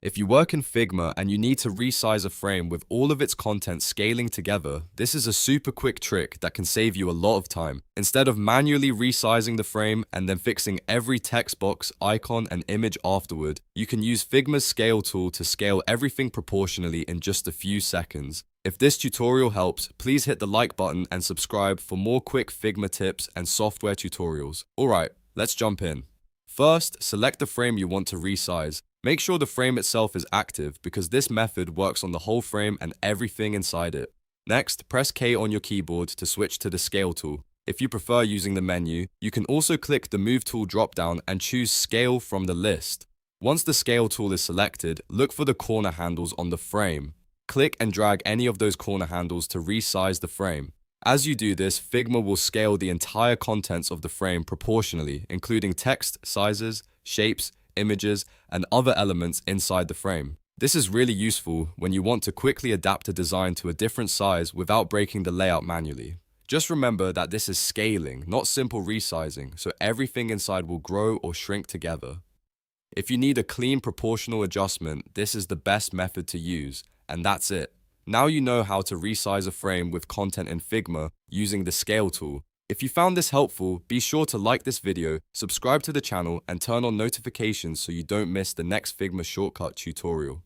If you work in Figma and you need to resize a frame with all of its content scaling together, this is a super quick trick that can save you a lot of time. Instead of manually resizing the frame and then fixing every text box, icon, and image afterward, you can use Figma's scale tool to scale everything proportionally in just a few seconds. If this tutorial helps, please hit the like button and subscribe for more quick Figma tips and software tutorials. Alright, let's jump in. First, select the frame you want to resize. Make sure the frame itself is active because this method works on the whole frame and everything inside it. Next, press K on your keyboard to switch to the Scale tool. If you prefer using the menu, you can also click the Move tool dropdown and choose Scale from the list. Once the Scale tool is selected, look for the corner handles on the frame. Click and drag any of those corner handles to resize the frame. As you do this, Figma will scale the entire contents of the frame proportionally, including text, sizes, shapes, images, and other elements inside the frame. This is really useful when you want to quickly adapt a design to a different size without breaking the layout manually. Just remember that this is scaling, not simple resizing, so everything inside will grow or shrink together. If you need a clean proportional adjustment, this is the best method to use, and that's it. Now you know how to resize a frame with content in Figma using the Scale tool. If you found this helpful, be sure to like this video, subscribe to the channel, and turn on notifications so you don't miss the next Figma shortcut tutorial.